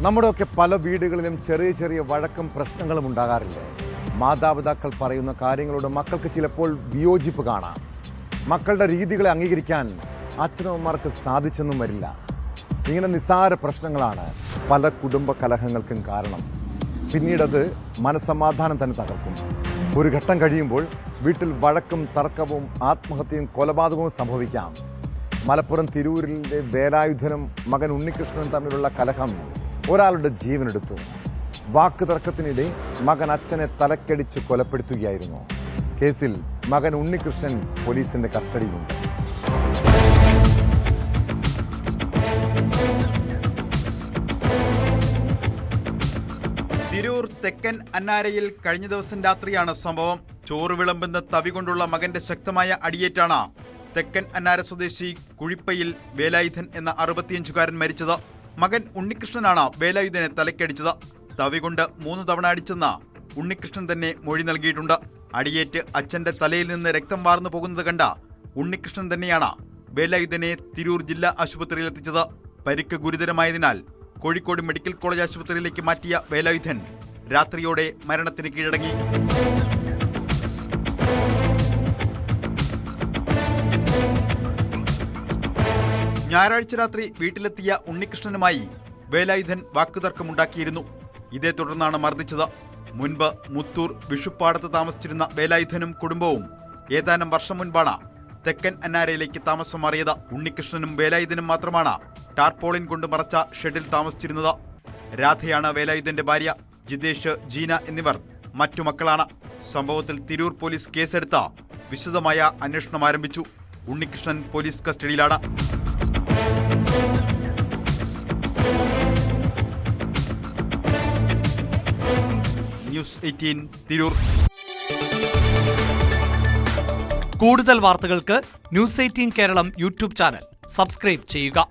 നമ്മുടെയൊക്കെ പല വീടുകളിലും ചെറിയ ചെറിയ വഴക്കും പ്രശ്നങ്ങളും ഉണ്ടാകാറില്ല. മാതാപിതാക്കൾ പറയുന്ന കാര്യങ്ങളോട് മക്കൾക്ക് ചിലപ്പോൾ വിയോജിപ്പ് കാണാം. മക്കളുടെ രീതികളെ അംഗീകരിക്കാൻ അച്ഛനമ്മമാർക്ക് സാധിച്ചെന്നും വരില്ല. ഇങ്ങനെ നിസ്സാര പ്രശ്നങ്ങളാണ് പല കുടുംബ കലഹങ്ങൾക്കും കാരണം. പിന്നീടത് മനസ്സമാധാനം തന്നെ തകർക്കും. ഒരു ഘട്ടം കഴിയുമ്പോൾ വീട്ടിൽ വഴക്കും തർക്കവും ആത്മഹത്യയും കൊലപാതകവും സംഭവിക്കാം. മലപ്പുറം തിരൂരിലെ വേലായുധനും മകൻ ഉണ്ണികൃഷ്ണനും തമ്മിലുള്ള കലഹം ഒരാളുടെ ജീവനെടുത്തു. വാക്ക് തർക്കത്തിനിടെ മകൻ അച്ഛനെ തലക്കടിച്ച് കൊലപ്പെടുത്തുകയായിരുന്നു. കേസിൽ മകൻ ഉണ്ണികൃഷ്ണൻ പോലീസിന്റെ കസ്റ്റഡിയിലുണ്ട്. തിരൂർ തെക്കൻ അന്നാരയിൽ കഴിഞ്ഞ ദിവസം രാത്രിയാണ് സംഭവം. ചോറ് വിളമ്പുന്ന തവി കൊണ്ടുള്ള മകന്റെ ശക്തമായ അടിയേറ്റാണ് തെക്കൻ അന്നാര സ്വദേശി കുഴിപ്പയിൽ വേലായുധൻ എന്ന 65-കാരൻ മരിച്ചത്. മകൻ ഉണ്ണികൃഷ്ണനാണ് വേലായുധനെ തലക്കടിച്ചത്. തവി കൊണ്ട് 3 തവണ അടിച്ചെന്ന് ഉണ്ണികൃഷ്ണൻ തന്നെ മൊഴി നൽകിയിട്ടുണ്ട്. അടിയേറ്റ് അച്ഛന്റെ തലയിൽ നിന്ന് രക്തം വാർന്നു പോകുന്നത് കണ്ട ഉണ്ണികൃഷ്ണൻ തന്നെയാണ് വേലായുധനെ തിരൂർ ജില്ലാ ആശുപത്രിയിൽ എത്തിച്ചത്. പരിക്ക് ഗുരുതരമായതിനാൽ കോഴിക്കോട് മെഡിക്കൽ കോളേജ് ആശുപത്രിയിലേക്ക് മാറ്റിയ വേലായുധൻ രാത്രിയോടെ മരണത്തിന് കീഴടങ്ങി. ഞായറാഴ്ച രാത്രി വീട്ടിലെത്തിയ ഉണ്ണികൃഷ്ണനുമായി വേലായുധൻ വാക്കുതർക്കമുണ്ടാക്കിയിരുന്നു. ഇതേ തുടർന്നാണ് മർദ്ദിച്ചത്. മുൻപ് മുത്തൂർ വിഷുപ്പാടത്ത് താമസിച്ചിരുന്ന വേലായുധനും കുടുംബവും ഏതാനും വർഷം മുൻപാണ് തെക്കൻ അന്നാരയിലേക്ക് താമസം മാറിയത്. ഉണ്ണികൃഷ്ണനും വേലായുധനും മാത്രമാണ് ടാർപോളിൻ കൊണ്ട് മറച്ച ഷെഡിൽ താമസിച്ചിരുന്നത്. രാധയാണ് വേലായുധന്റെ ഭാര്യ. ജിതേഷ്, ജീന എന്നിവർ മറ്റു മക്കളാണ്. സംഭവത്തിൽ തിരൂർ പോലീസ് കേസെടുത്ത വിശദമായ അന്വേഷണം ആരംഭിച്ചു. ഉണ്ണികൃഷ്ണൻ പോലീസ് കസ്റ്റഡിയിലാണ്. ന്യൂസ് 18 തിരൂർ. കൂടുതൽ വാർത്തകൾക്ക് news 18 Keralam YouTube channel subscribe ചെയ്യുക.